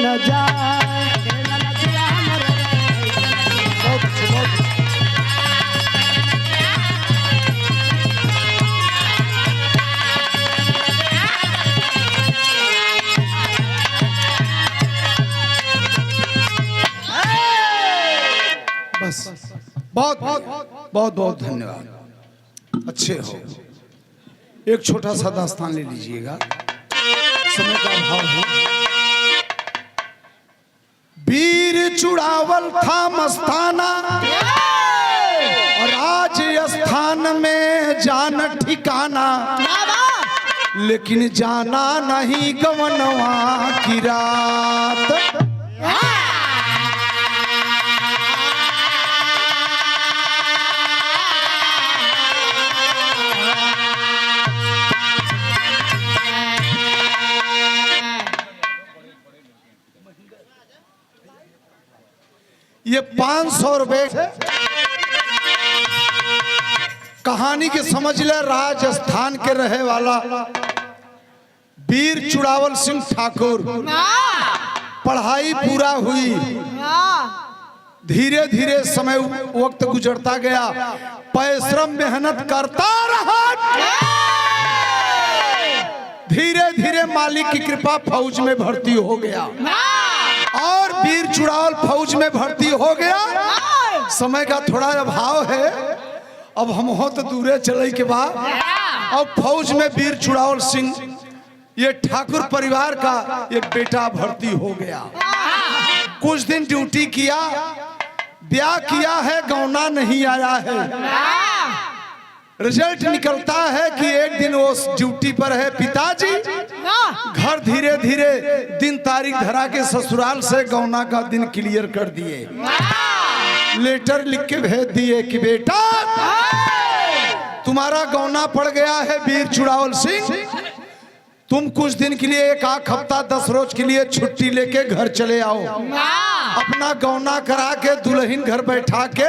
न जाए। बहुत अच्छे, बहुत अच्छे। बस बहुत बहुत बहुत बहुत धन्यवाद, अच्छे हो। एक छोटा सा दास्तान ले लीजिएगा, समय का अभाव है। वीर चुड़ावल था मस्ताना, राजस्थान में जान ठिकाना, लेकिन जाना नहीं गवनवा की रात। ये 500 रुपए कहानी के समझ ले। राजस्थान के रहे वाला वीर चुड़ावल सिंह ठाकुर, पढ़ाई पूरा हुई, धीरे धीरे समय वक्त गुजरता गया, परिश्रम मेहनत करता रहा, धीरे धीरे मालिक की कृपा फौज में भर्ती हो गया और वीर चुड़ावल फौज में भर्ती हो गया। समय का थोड़ा अभाव है, अब हम हो तो दूरे चले के बाद। अब फौज में वीर चुड़ावल सिंह ये ठाकुर परिवार का एक बेटा भर्ती हो गया। कुछ दिन ड्यूटी किया, ब्याह किया है, गौना नहीं आया है। रिजल्ट निकलता है कि एक दिन वो ड्यूटी पर है पिताजी, घर धीरे धीरे दिन तारीख धरा के ससुराल से गौना का दिन क्लियर कर दिए, लेटर लिख के भेज दिए कि बेटा तुम्हारा गौना पड़ गया है वीर चुड़ावल सिंह, तुम कुछ दिन के लिए 1 हफ्ता 10 रोज के लिए छुट्टी लेके घर चले आओ, अपना गौना करा के दुल्हन घर बैठा के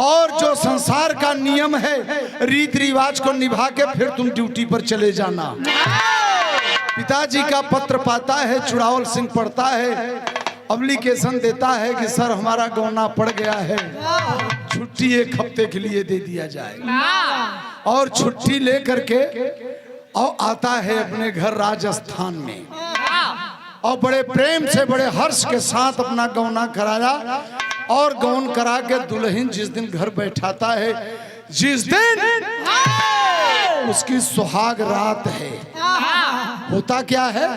और जो संसार का नियम है रीति रिवाज को निभा के फिर तुम ड्यूटी पर चले जाना। पिताजी का पत्र पाता है, चुड़ावल सिंह पढ़ता है, एप्लीकेशन देता है कि सर हमारा गौना पड़ गया है, छुट्टी 1 हफ्ते के लिए दे दिया जाए। और छुट्टी ले करके और आता है अपने घर राजस्थान में और बड़े प्रेम से बड़े हर्ष के साथ अपना गौना कराया और गौन करा के दुल्हन जिस दिन घर बैठाता है, जिस दिन उसकी सुहाग रात है। होता क्या है?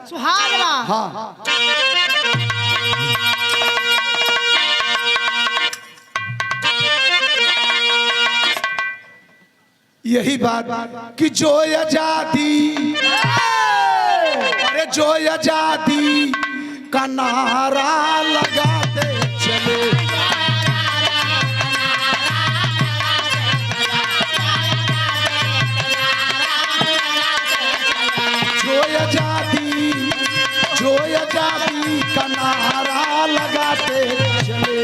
सुहाग रात। हाँ, यही बात कि जो आजादी, अरे जो आजादी का नारा लगाते चले, जो आजादी का नारा लगाते चले,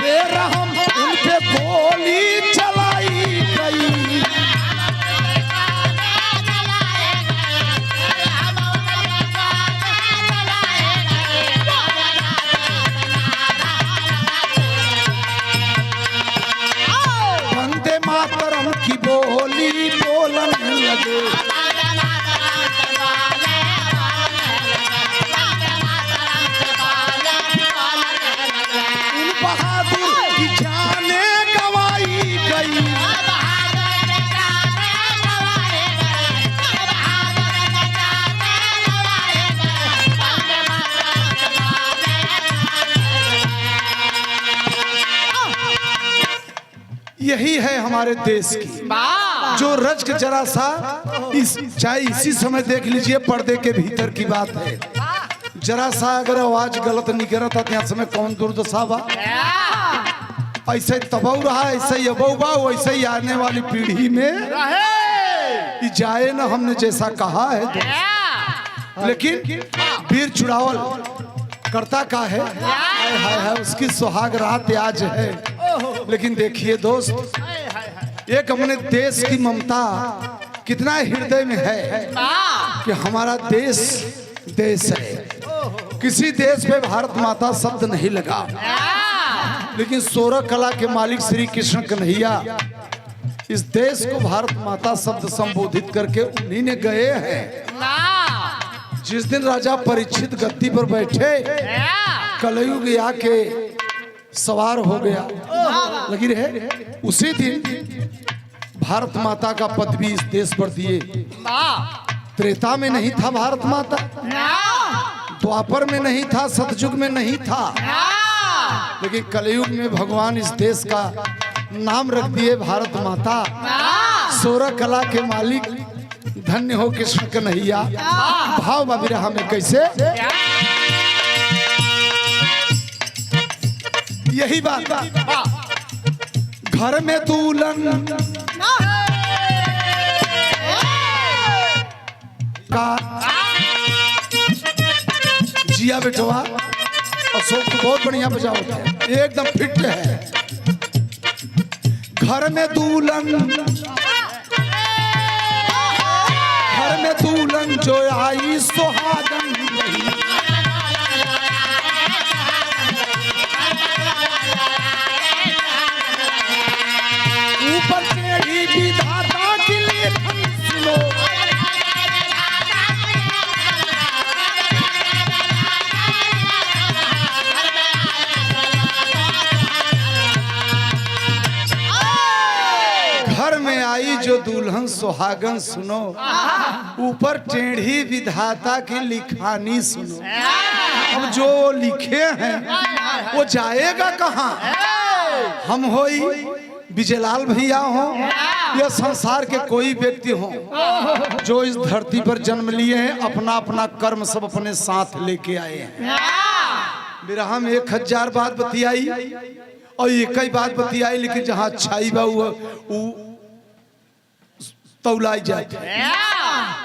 बेरहम उन पे गोली चलाई गई, वंदे मातरम की बोली बोलन लगे, इन बहादुर की जाने गवाई गई, यही है हमारे देश की जो रज के जरा सा चाहे इसी समय देख लीजिए, पर्दे के भीतर की बात है, जरा सा अगर आवाज गलत निकला था त्या समय कौन दुर्दशा बा। ऐसे ही तबाऊ रहा, ऐसे ही अबऊ बा, वैसे ही आने वाली पीढ़ी में जाए ना, हमने जैसा कहा है तो। लेकिन वीर चुड़ावल करता का है, हाय हाय हाय, उसकी सुहाग रात आज है। लेकिन देखिए दोस्त, एक अपने देश की ममता कितना हृदय में है कि हमारा देश देश है। किसी देश पे भारत माता शब्द नहीं लगा, लेकिन 16 कला के मालिक श्री कृष्ण कन्हैया इस देश को भारत माता शब्द संबोधित करके उन्हीं ने गए हैं। जिस दिन राजा परीक्षित गद्दी पर बैठे, कलयुग आके सवार हो गया लगी रहे, उसी दिन भारत माता का पद भी इस देश पर दिए। त्रेता में नहीं था भारत माता, द्वापर में नहीं था, सतयुग में नहीं था, लेकिन कलयुग में भगवान इस देश का नाम रख दिए भारत माता। 16 कला के मालिक धन्य हो कृष्ण कन्हैया। भाव बाबिरहा में कैसे यही बात, घर में दुल्हन का जिया बेटवा अशोक को बहुत बढ़िया बजाओ, एकदम फिट है। घर में दुल्हन जो आई सुहागन रही, ऊपर टेढ़ी विधाता के लिए सुनो, घर में आई जो दुल्हन सुहागन सुनो, ऊपर टेढ़ी विधाता की लिखानी सुनो। अब जो लिखे हैं वो जाएगा कहाँ? हम होई विजयलाल भैया हो या संसार के कोई व्यक्ति हो जो इस धरती पर जन्म लिए हैं, अपना अपना कर्म सब अपने साथ लेके आए हैं। बिरहा में 1000 बात बतियाई और एक ही बात बतियाई, लेकिन जहाँ अच्छाई बा वो तौलाई जाते,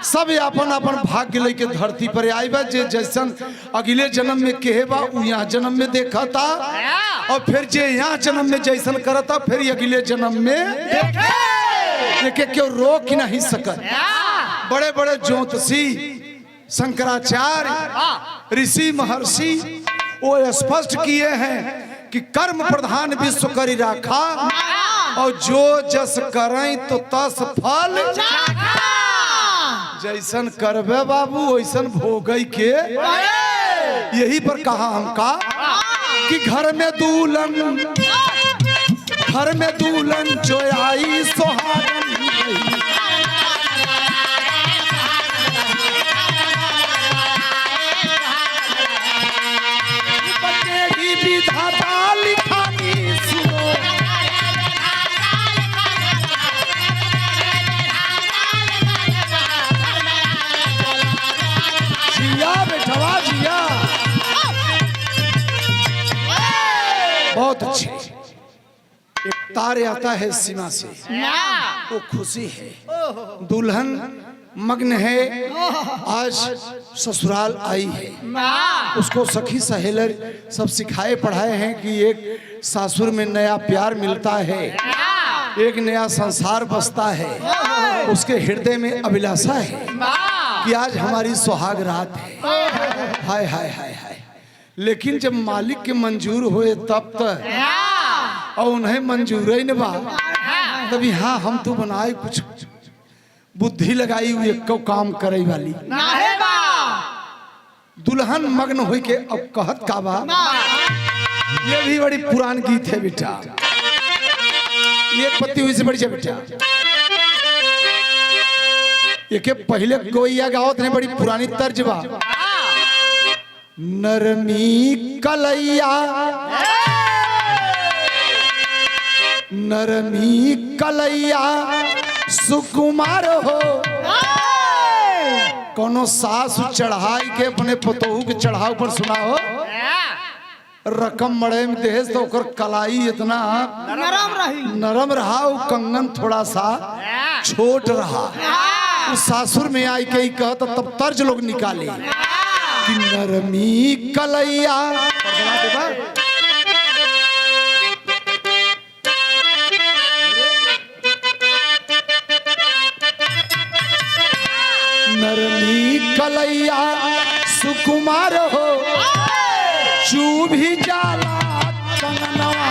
सब अपन अपन भाग्य लेके धरती पर आई बा। जे जैसन अगले जन्म में कहे बा उ यहाँ जन्म में देखा था, और फिर जे यहाँ जन्म में जैसन करता फिर अगले जन्म में देखे, क्यों रोक ही नहीं सकत। बड़े बड़े ज्योतिषी शंकराचार्य ऋषि महर्षि वो स्पष्ट किए हैं कि कर्म प्रधान विश्व करी राखा, और जो जस करें तो तस फल, जैसन करबे बाबू वैसन भोगई के। यही पर कहा हमका कि घर में दुल्हन जो आई सुहागन रही, विधाता लिखानी सुनो, जिया बेटवा जिया, बहुत अच्छे। एक तार आता है सीमा से, वो खुशी है, दुल्हन मग्न है, आज ससुराल आई है। उसको सखी सहेलर सब सिखाए पढ़ाए हैं कि एक सासुर में नया प्यार मिलता है, एक नया संसार बसता है। उसके हृदय में अभिलाषा है कि आज हमारी सुहाग रात है। हाय हाय हाय हाय, लेकिन जब मालिक के मंजूर हुए तब तक, और उन्हें मंजूर ही न बा, तभी हाँ हम तो बनाए कुछ बुद्धि लगाई हुई को काम करे वाली। दुल्हन मग्न हुई के अब कहत का बा, ये भी बड़ी पुरान गीत है बेटा, एक पत्ती हुई से बड़ी बेटा, ये के पहले गोइया गावत ने बड़ी पुरानी तर्ज बा। नरमी कलैया सुकुमार हो, कोनो सास चढ़ाई के अपने पतोहू के चढ़ाव पर सुना हो, रकम मड़े में देश तो ओकर कलाई इतना नरम रहा, कंगन थोड़ा सा छोट रहा। उस सासुर में आई के ही कहता, तब तर्ज लोग निकाले कि नरमी कलैया, नरमी कलैया सुकुमार हो चू भी जाला कंगनवा।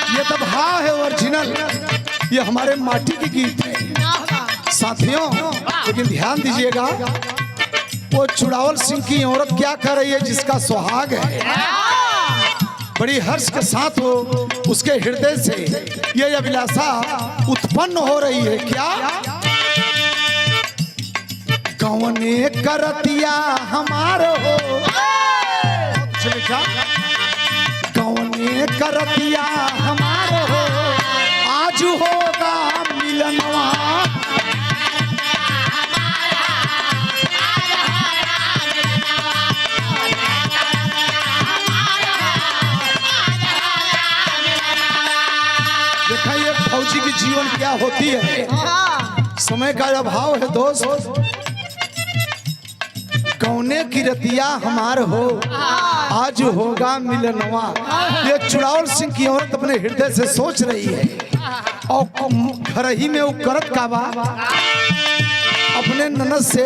ये तो भाव है ओरिजिनल, ये हमारे माटी की गीत है साथियों। लेकिन ध्यान दीजिएगा, वो चुड़ावल सिंह की औरत क्या कर रही है, जिसका सुहाग है, बड़ी हर्ष के साथ वो उसके हृदय से ये अभिलाषा उत्पन्न हो रही है। क्या कौने करतिया हमार हो, कौने करतिया हमार हो आज होगा मिलनवा। देखा ये फौजी की जीवन क्या होती है, समय का अभाव है दोस्त। कौने की रतिया हमार हो आज होगा मिलनवा, ये चुड़ावल सिंह की औरत अपने हृदय से सोच रही है। और घर ही में वो करत का बा, अपने ननद से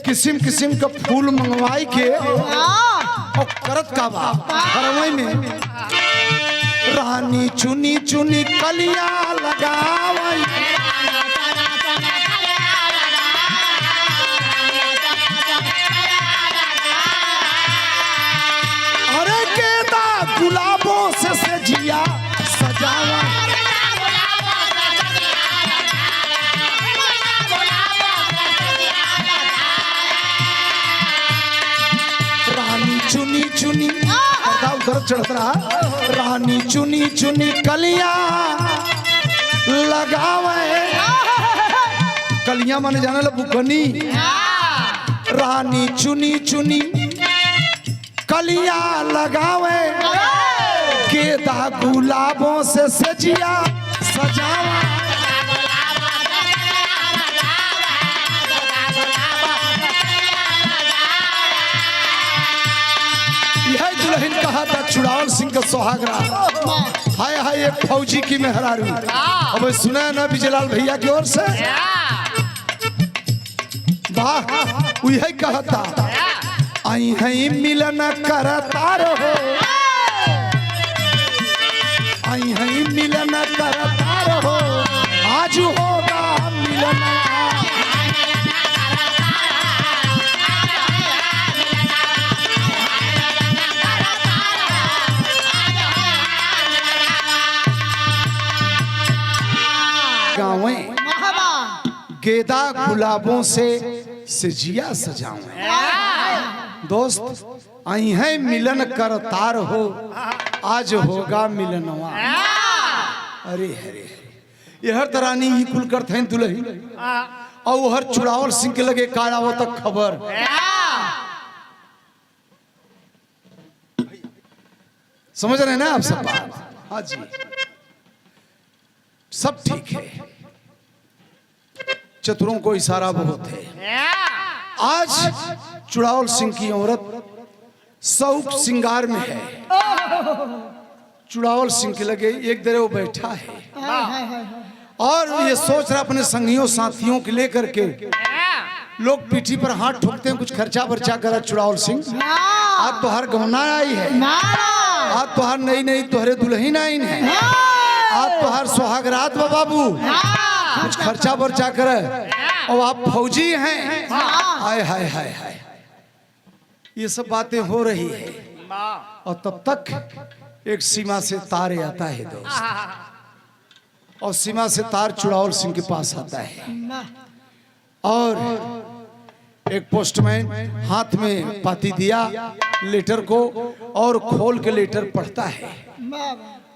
किस्म किस्म का फूल मंगवाई के और करत का बा घरवई में। रानी चुनी चुनी कलिया लगावई, अरे गेंदा गुलाबों से सजिया सजावा। रानी चुनी चुनी उधर चढ़ रहा, रानी चुनी चुनी कलियां लगावे। कलियां माने जाने ला बुगनी। रानी चुनी चुनी कलियां लगावे, गेंदा गुलाबों से सजिया सजावा। यह दुल्हन कहा था चुड़ावल सिंह का सुहागरा। हाय हाय एक फौजी की मेहरारू। अब सुना है ना बिजलाल भैया की ओर से, वाह यही कहा था, आई है मिलन करता रहो, आई है मिलन करता रहो आज होगा मिलन। गावें गेंदा गुलाबों से सजिया सजाऊं। दोस्त आई है मिलन करतार हो आज होगा मिलनवा। अरे हरे ये हर तरानी ही कुल करते हैं दुल्ही, और वो हर चुड़ावल सिंह के लगे काड़ा हो तक खबर। समझ रहे हैं ना आप सब बात? हाँ जी सब ठीक है, चतुरों को इशारा बहुत है। आज चुड़ावल सिंह की औरत शौक श्रृंगार में है, चुड़ावल सिंह के लगे एक दरे वो बैठा है और ये सोच रहा अपने संगियों साथियों के लेकर के। लोग पीठी पर हाथ ठोकते हैं, कुछ खर्चा बर्चा करा चुड़ावल सिंह, आज तो हर गहना आई है, आज तो हर नई नई तोहरे दुल्हन आई है, आज तो हर सुहागरात बाबू, कुछ खर्चा बर्चा करे और आप फौजी हैं। हाय हाय हाय हाय ये सब बातें हो रही है, और तब तक एक सीमा से तार आता है दोस्त, और सीमा से तार चुड़ावल सिंह के पास आता है, और एक पोस्टमैन हाथ में पाती दिया लेटर को और खोल के लेटर पढ़ता है,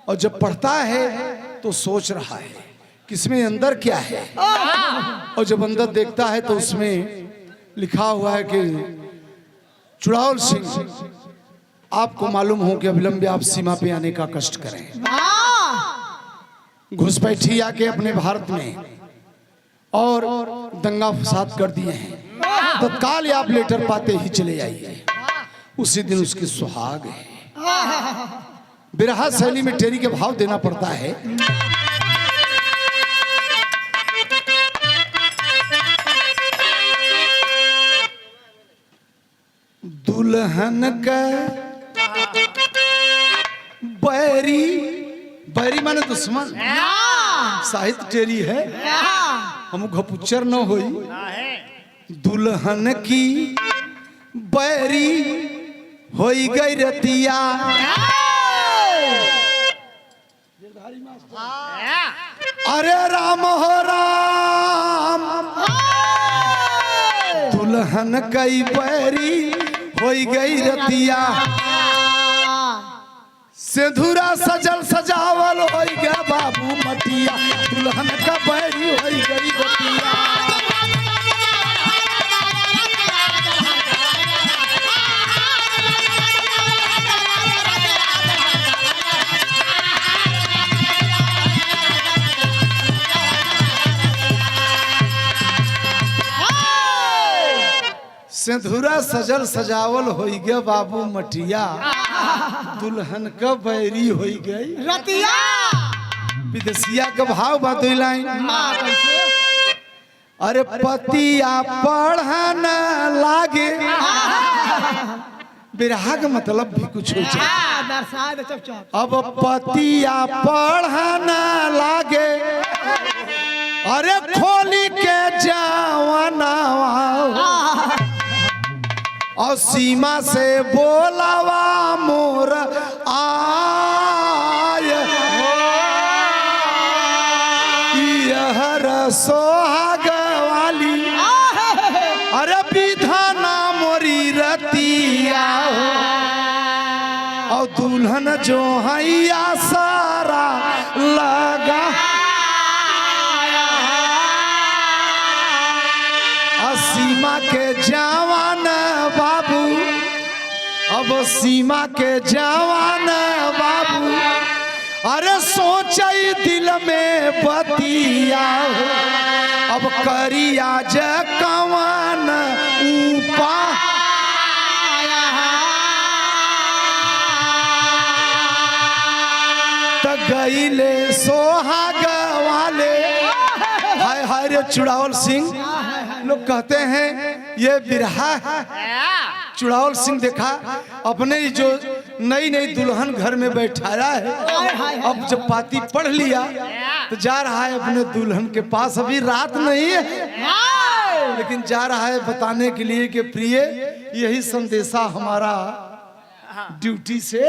और जब पढ़ता है तो सोच रहा है कि इसमें अंदर क्या है, और जब अंदर देखता है तो उसमें लिखा हुआ है कि चुड़ावल सिंह आपको मालूम हो कि अविलंब आप सीमा पे आने का कष्ट करें, घुसपैठी आके अपने भारत में और दंगा फसाद कर दिए हैं, तत्काल आप लेटर पाते ही चले आइए। उसी दिन उसकी सुहाग है। बिरहा शैली में टेरी के भाव देना पड़ता है। दुल्हन का बैरी, बैरी माने दुश्मन, साहित्य टेरी है, हम घपुच्चर न होई। दुल्हन की बैरी होई गई रतिया, अरे राम हो राम, दुल्हन कई बैरी होई गई रतिया, सिंदूरा सजल सजावल होई गया बाबू मटिया, दुल्हन का बैरी होई गई रतिया। सिंदूरा सजल सजावल होई गया बाबू मटिया, दुल्हन का बैरी होई गई रतिया। विदेशिया का भाव बात लाइन। अरे पतिया पढ़न लागे, बिरहा का मतलब भी कुछ हो जाए। अब पतिया पढ़न लागे, अरे खोली के जवाना और सीमा से बोलावा मोर आय, यह सोहाग वाली, अरे विधाना मोरी रतिया, और दुल्हन जो हैया सारा लगा, सीमा के जवान बाबू, अब सीमा के जवान बाबू, अरे सोचई दिल में बतिया, अब करिया ज कवन ऊपा, त गईले सोहाग वाले। हाय हाय रे चुड़ावल सिंह, लोग कहते हैं ये बिरहा है। चुड़ावल सिंह देखा अपने ही जो नई नई दुल्हन घर में बैठाया है, अब जब पाती पढ़ लिया तो जा रहा है अपने दुल्हन के पास। अभी रात नहीं है लेकिन जा रहा है बताने के लिए कि प्रिय यही संदेशा हमारा ड्यूटी से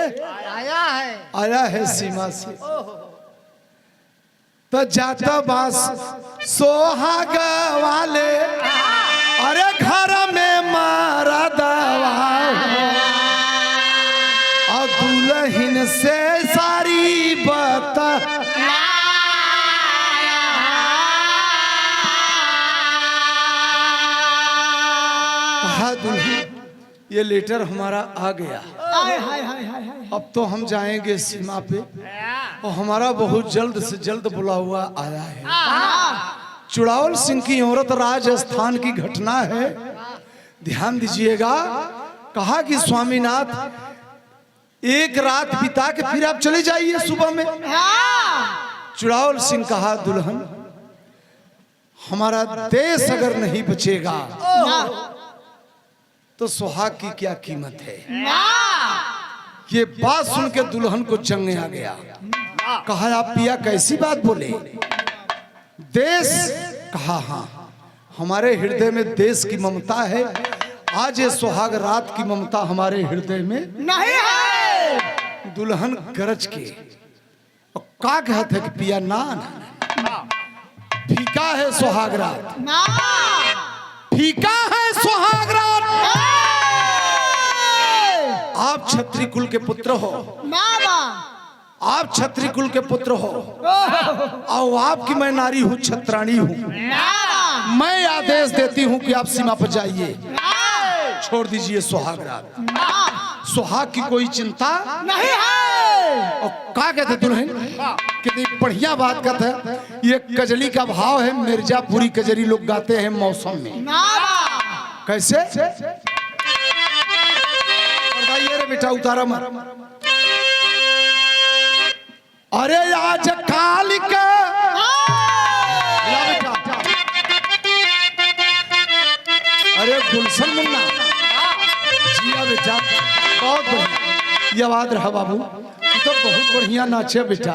आया है सीमा से। तो जाता बास सोहाग वाले, अरे घर में मारा दवा, और दुल्हन से सारी बता, कहा दुल्हन ये लेटर हमारा आ गया, अब तो हम जाएंगे सीमा पे, और हमारा बहुत जल्द से जल्द बुला हुआ आया है। चुड़ावल सिंह की औरत राजस्थान की घटना है, ध्यान दीजिएगा। कहा कि स्वामीनाथ एक रात बिता के फिर आप चले जाइए सुबह में। चुड़ावल सिंह कहा दुल्हन हमारा देश अगर नहीं बचेगा तो सुहाग की क्या कीमत है। ये बात सुन के दुल्हन को चंगे आ गया। कहा आप पिया कैसी बात बोले, देश? कहा हाँ, हमारे हृदय में देश की ममता है। आज ये सुहाग रात की ममता हमारे हृदय में नहीं है। दुल्हन गरज के का कहते कि पिया ना, फीका है सुहाग रात, फीका है सुहाग रात। आप क्षत्रिय कुल के पुत्र हो, आप क्षत्रिय कुल के पुत्र हो, और आपकी मैं नारी हूँ, छत्राणी हूँ। मैं आदेश देती हूँ कि आप सीमा पर जाइए, छोड़ दीजिए सुहाग रात। सुहाग की कोई चिंता नहीं है। और क्या कहते दुल्हन, कितनी बढ़िया बात कहते हैं। ये कजली का भाव है, मिर्जापुरी कजरी लोग गाते हैं मौसम में। कैसे? बताइए रे बेटा, उतारा मत। अरे आज काल का बेटा, अरे गुलशन मुन्ना जिया बेटा, बहुत बढ़िया। ये आवाज रहा बाबू, तू तो बहुत बढ़िया नाचे बेटा।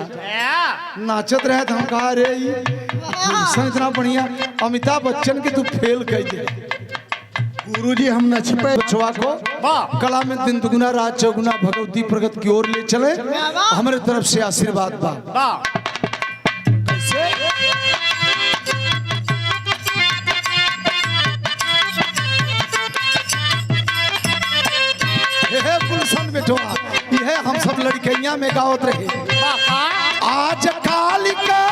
नाचत रहे तो हम कहा रे गुलशन इतना बढ़िया, अमिताभ बच्चन के तू फेल कर दे। गुरुजी हम नच पे बचवा को कला में दिन दुगुना रात चौगुना भगवती प्रगत की ओर ले चले, हमारे तरफ से आशीर्वाद बा। कैसे? हे गुलशन बेटवा, ये हम सब लड़कैया में गावत रहे। आज काल का,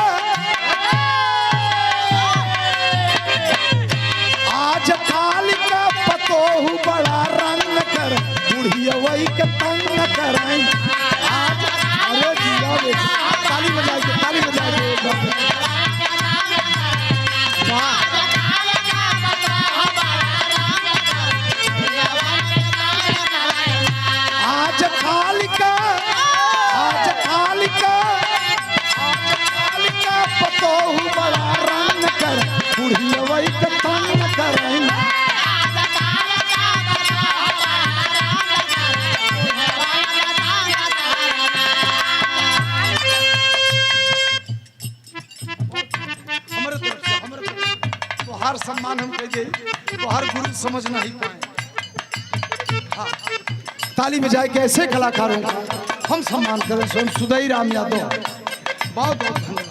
आज काल का पतोहू बड़ा रंग कर, बुढ़िया वही के तंग कराई। आज अरे जिया बेटा, ताली बजाइए, ताली बजाइए। आज काल का, आज काल का, आज काल का पतोहू बड़ा रंग कर, बुढ़िया वही के तंग कराई। तोहार सम्मान हम कह दे, तोहार गुरु समझ नहीं पाए। हाँ, ताली में जाए के ऐसे कलाकारों का हम सम्मान करें। स्वयं सुदई राम यादव, बहुत बहुत धन्यवाद।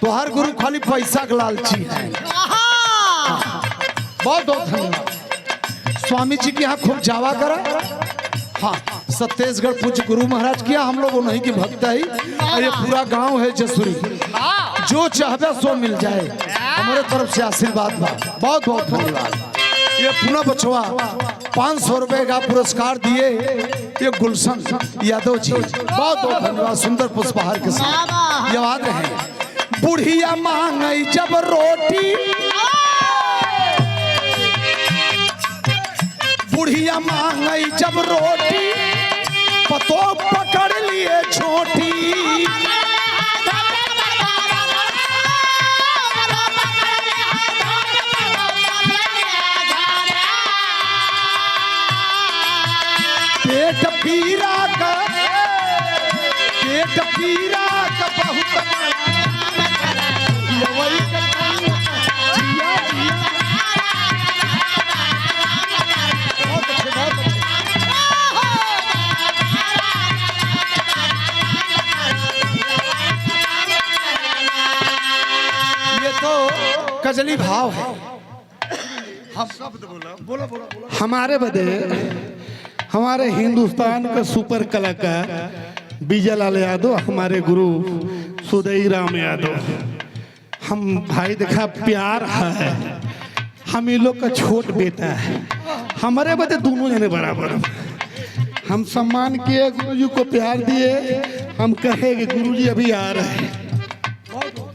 तोहार गुरु खाली पैसा का लालची है। बहुत बहुत धन्यवाद। स्वामी जी के यहाँ खूब जावा करा। हाँ, छत्तीसगढ़ पूज्य गुरु महाराज किया, हम लोग उन्हीं की भक्त है। ये पूरा गांव है जसुरी, जो चाहे सो मिल जाए। हमारे तरफ से आशीर्वाद बा, बहुत बहुत धन्यवाद। ये पुनः बचवा 500 रुपए का पुरस्कार दिए ये गुलशन यादव जी, बहुत बहुत धन्यवाद। सुंदर पुष्पहार के साथ ये याद रहे। बुढ़िया मांगई जब रोटी, बुढ़िया मांगई जब रोटी, पतो पकड़ लिए छोटी। पेट पीरा का, पेट पीरा का बहुत यवई का जिया जिया। बहुत अच्छे, बहुत अच्छे। ये तो कजली भाव है। हम शब्द बोला, बोला बोला बोला। हमारे बदे हमारे हिंदुस्तान का सुपर कलाकार विजय लाल यादव, हमारे गुरु सुदई राम यादव। हम भाई देखा प्यार है, हम इन लोग का छोट बेटा है। हमारे बदे दोनों जने बराबर। हम सम्मान किए, गुरुजी को प्यार दिए। हम कहे कि गुरुजी अभी आ रहे हैं,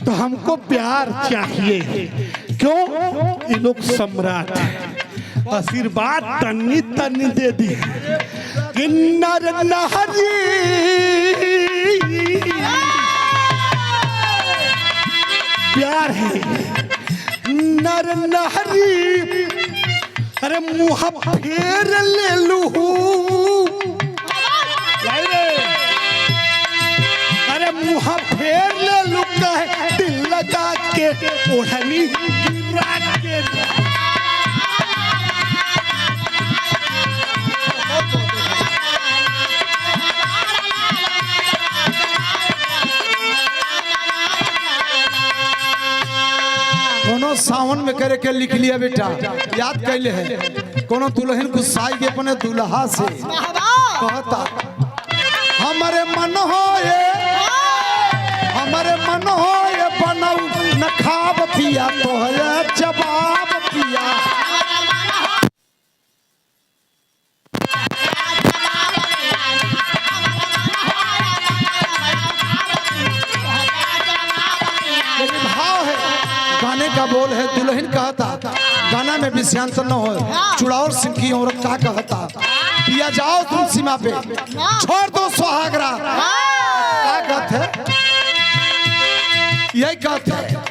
तो हमको प्यार चाहिए। क्यों? ये लोग सम्राट है। आशीर्वाद तन्नी तन्नी दे दी। किन्नर नहरी प्यार है, नर नहरी। अरे मुँह फेर ले लू, अरे मुँह फेर ले लू, कहे दिल लगा के ओढ़नी गिरा के। कोनो सावन में करे के लिख लिया बेटा, याद कैले है। कोनो दुल्हन गुस्साई के अपने दुल्हा से कहता, हमारे मन हो ये, हमारे मन हो ये बनऊ न खाब पिया, तो है जवाब पिया। लेकिन भाव है गाने का बोल है दुल्हन कहता, गाना में विषयांत न हो। चुड़ाउल सिंह की औरत का कहता, पिया जाओ तुम सीमा पे, छोड़ दो सुहागरा। क्या कहते है? यही कहते है,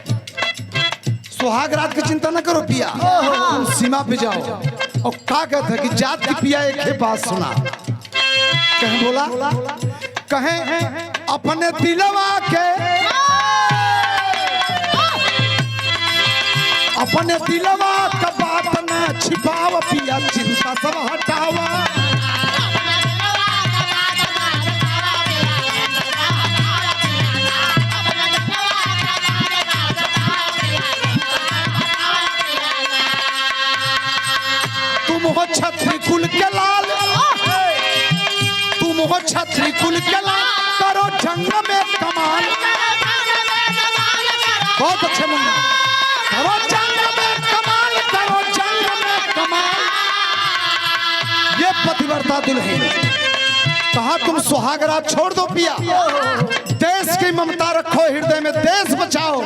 सुहागरात की चिंता न करो पिया, तुम सीमा पे जाओ। और क्या कहते है कि जात की पिया एक ही बात सुना, कहें बोला, कहें अपने दिलवा के, अपने दिलवा का बात न छिपाव पिया, चिंता सब हटावा। तुम हो छत्री कुल के लाल, तुम हो छत्री कुल के लाल, करो जंग में कमाल। बहुत अच्छे मुन्ना, करो जंग में कमाल, करो जंग में कमाल। ये पतिव्रता दुल्हन कहा, तुम सुहागरात छोड़ दो पिया, देश की ममता रखो हृदय में, देश बचाओ।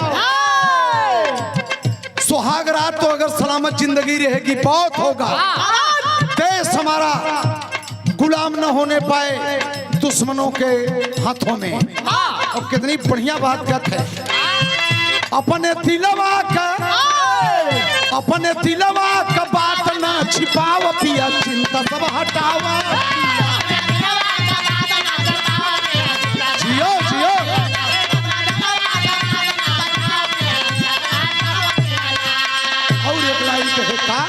सुहागरात तो अगर सलामत जिंदगी रहेगी बहुत होगा, देश हमारा गुलाम न होने पाए दुश्मनों के हाथों में। और कितनी बढ़िया बात कहते हैं, अपने दिलवा का, अपने दिलवा का बात ना छिपाव पिया, चिंता सब हटावा। जियो जियो। और एक लाइन कहे का,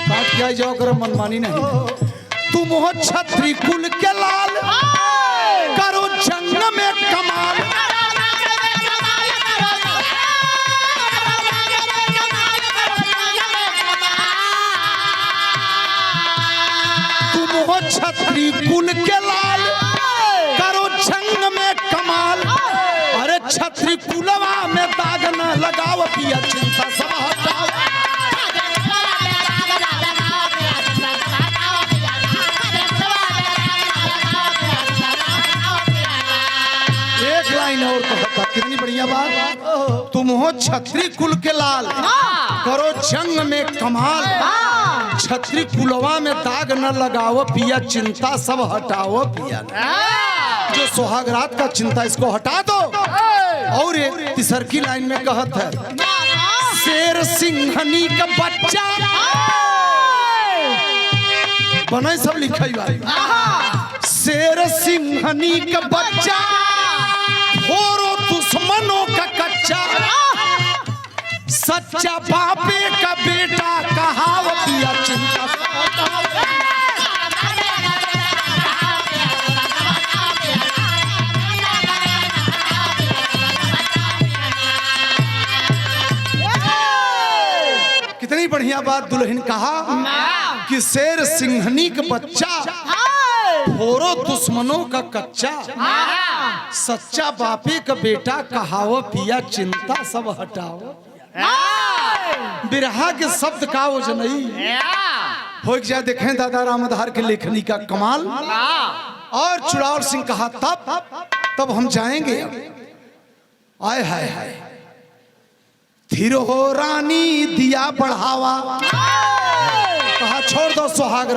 बात क्या जाओ करो मनमानी नहीं। तुम हो छत्री कुल के लाल, करो जंग में कमाल। तुम हो छत्री कुल के लाल, करो जंग में कमाल। अरे छत्री कुलवा में दाग न लगाओ पिया, चिंता सब हटाओ। एक लाइन और कहता, कितनी बढ़िया बात, तुम हो छत्री कुल के लाल, करो जंग में कमाल। छत्री कुलवा में दाग न लगाओ पिया, चिंता सब हटाओ पिया। जो सुहागरात का चिंता इसको हटा दो। और एक तीसर की लाइन में कहत है, शेर सिंहनी का बच्चा बने सब लिखाई भाई, शेर सिंहनी का बच्चा, होरो दुश्मनों का कच्चा, सच्चा बापे का बेटा कहावत पिया, चिंता। कितनी बढ़िया बात दुल्हन कहा कि शेर सिंहनी का बच्चा, होरो दुश्मनों का कच्चा, सच्चा बापे का बेटा कहावो पिया, चिंता सब हटाओ। बिरहा के शब्द का वो नहीं हो जाए। देखें दादा रामधार के लेखनी का कमाल। और चुड़ाउल सिंह कहा, तब हम जाएंगे। आए हाय हाय, धीर हो रानी दिया बढ़ावा, कहा छोड़ दो सुहाग।